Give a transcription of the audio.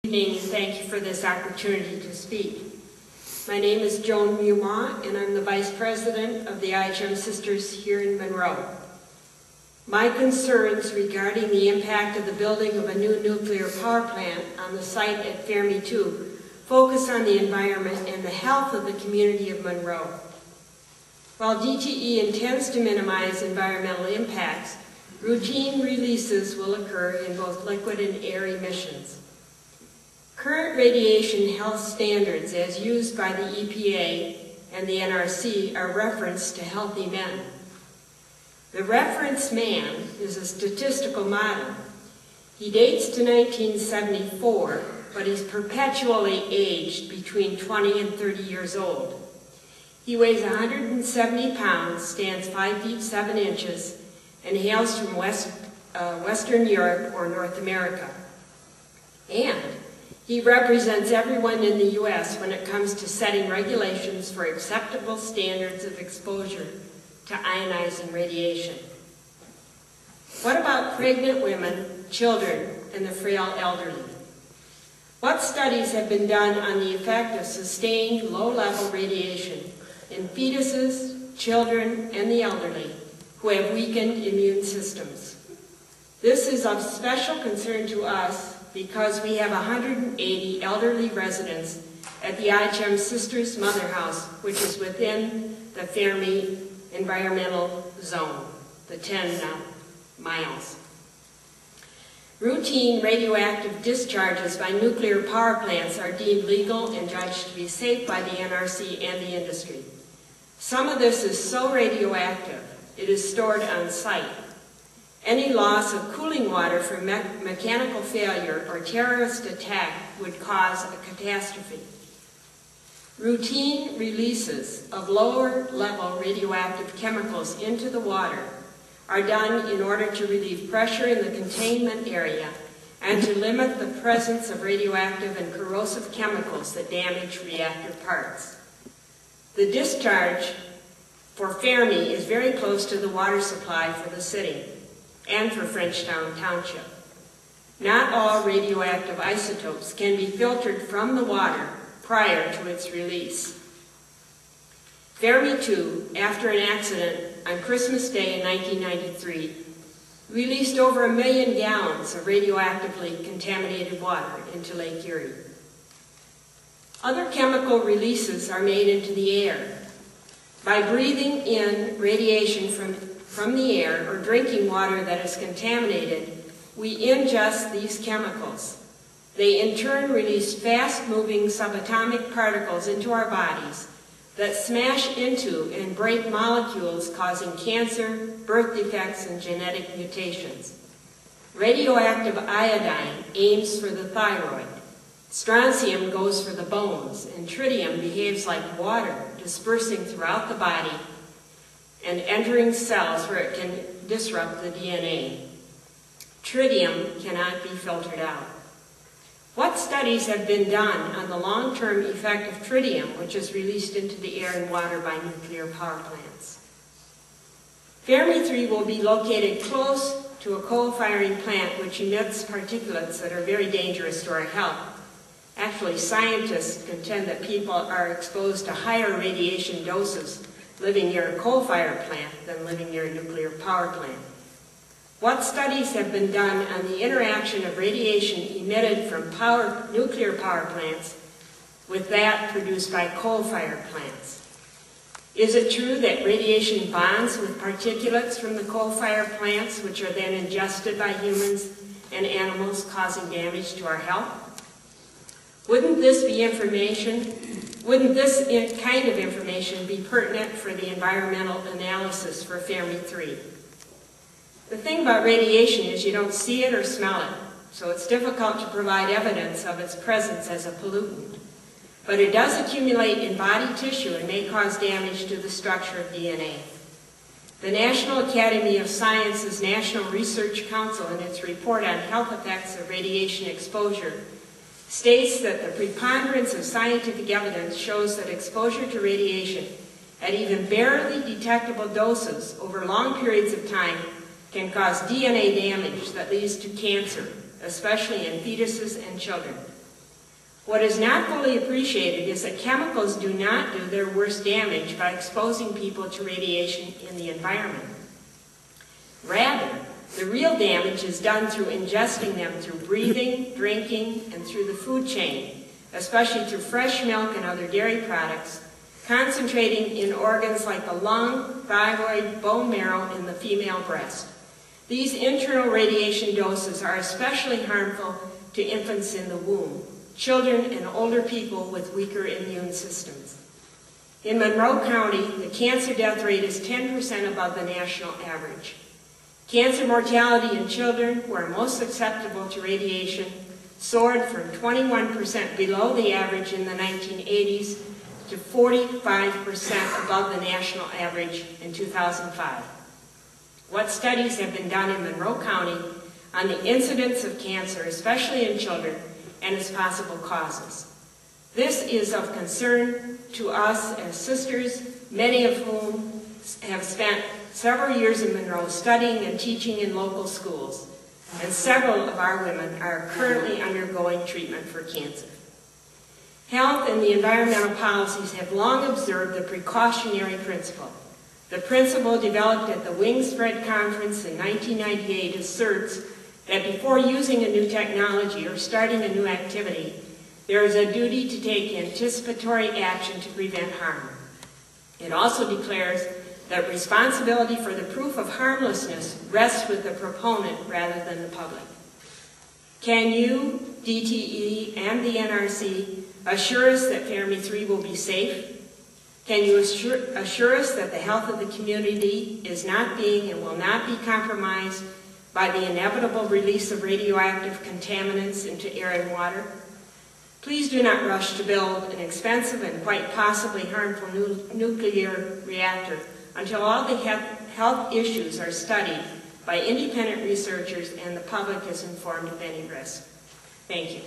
Good evening, and thank you for this opportunity to speak. My name is Joan, and I'm the Vice President of the IHM Sisters here in Monroe. My concerns regarding the impact of the building of a new nuclear power plant on the site at Fermi 2 focus on the environment and the health of the community of Monroe. While DTE intends to minimize environmental impacts, routine releases will occur in both liquid and air emissions. Current radiation health standards as used by the EPA and the NRC are referenced to healthy men. The reference man is a statistical model. He dates to 1974, but he's perpetually aged between 20 and 30 years old. He weighs 170 pounds, stands 5 feet 7 inches, and hails from Western Europe or North America. And he represents everyone in the U.S. when it comes to setting regulations for acceptable standards of exposure to ionizing radiation. What about pregnant women, children, and the frail elderly? What studies have been done on the effect of sustained low-level radiation in fetuses, children, and the elderly who have weakened immune systems? This is of special concern to us because we have 180 elderly residents at the IHM Sisters Mother House, which is within the Fermi environmental zone, the 10 miles. Routine radioactive discharges by nuclear power plants are deemed legal and judged to be safe by the NRC and the industry. Some of this is so radioactive, it is stored on site. Any loss of cooling water from mechanical failure or terrorist attack would cause a catastrophe. Routine releases of lower-level radioactive chemicals into the water are done in order to relieve pressure in the containment area and to limit the presence of radioactive and corrosive chemicals that damage reactor parts. The discharge for Fermi is very close to the water supply for the city and for Frenchtown Township. Not all radioactive isotopes can be filtered from the water prior to its release. Fermi 2, after an accident on Christmas Day in 1993, released over 1 million gallons of radioactively contaminated water into Lake Erie. Other chemical releases are made into the air. By breathing in radiation from the air or drinking water that is contaminated, we ingest these chemicals. They in turn release fast-moving subatomic particles into our bodies that smash into and break molecules causing cancer, birth defects, and genetic mutations. Radioactive iodine aims for the thyroid. Strontium goes for the bones, and tritium behaves like water, dispersing throughout the body and entering cells where it can disrupt the DNA. Tritium cannot be filtered out. What studies have been done on the long-term effect of tritium, which is released into the air and water by nuclear power plants? Fermi 3 will be located close to a coal-firing plant which emits particulates that are very dangerous to our health. Actually, scientists contend that people are exposed to higher radiation doses living near a coal-fired plant than living near a nuclear power plant. What studies have been done on the interaction of radiation emitted from nuclear power plants with that produced by coal-fired plants? Is it true that radiation bonds with particulates from the coal-fired plants, which are then ingested by humans and animals, causing damage to our health? Wouldn't this kind of information be pertinent for the environmental analysis for Fermi 3? The thing about radiation is you don't see it or smell it, so it's difficult to provide evidence of its presence as a pollutant. But it does accumulate in body tissue and may cause damage to the structure of DNA. The National Academy of Sciences National Research Council, in its report on health effects of radiation exposure, states that the preponderance of scientific evidence shows that exposure to radiation at even barely detectable doses over long periods of time can cause DNA damage that leads to cancer, especially in fetuses and children. What is not fully appreciated is that chemicals do not do their worst damage by exposing people to radiation in the environment. Rather, the real damage is done through ingesting them through breathing, drinking, and through the food chain, especially through fresh milk and other dairy products, concentrating in organs like the lung, thyroid, bone marrow, and the female breast. These internal radiation doses are especially harmful to infants in the womb, children, and older people with weaker immune systems. In Monroe County, the cancer death rate is 10% above the national average. Cancer mortality in children who are most susceptible to radiation soared from 21% below the average in the 1980s to 45% above the national average in 2005. What studies have been done in Monroe County on the incidence of cancer, especially in children, and its possible causes? This is of concern to us as sisters, many of whom have spent several years in Monroe studying and teaching in local schools, and several of our women are currently undergoing treatment for cancer. Health and the environmental policies have long observed the precautionary principle. The principle developed at the Wing Spread Conference in 1998 asserts that before using a new technology or starting a new activity, there is a duty to take anticipatory action to prevent harm. It also declares that responsibility for the proof of harmlessness rests with the proponent rather than the public. Can you, DTE, and the NRC assure us that Fermi 3 will be safe? Can you assure us that the health of the community is not being and will not be compromised by the inevitable release of radioactive contaminants into air and water? Please do not rush to build an expensive and quite possibly harmful nuclear reactor until all the health issues are studied by independent researchers and the public is informed of any risk. Thank you.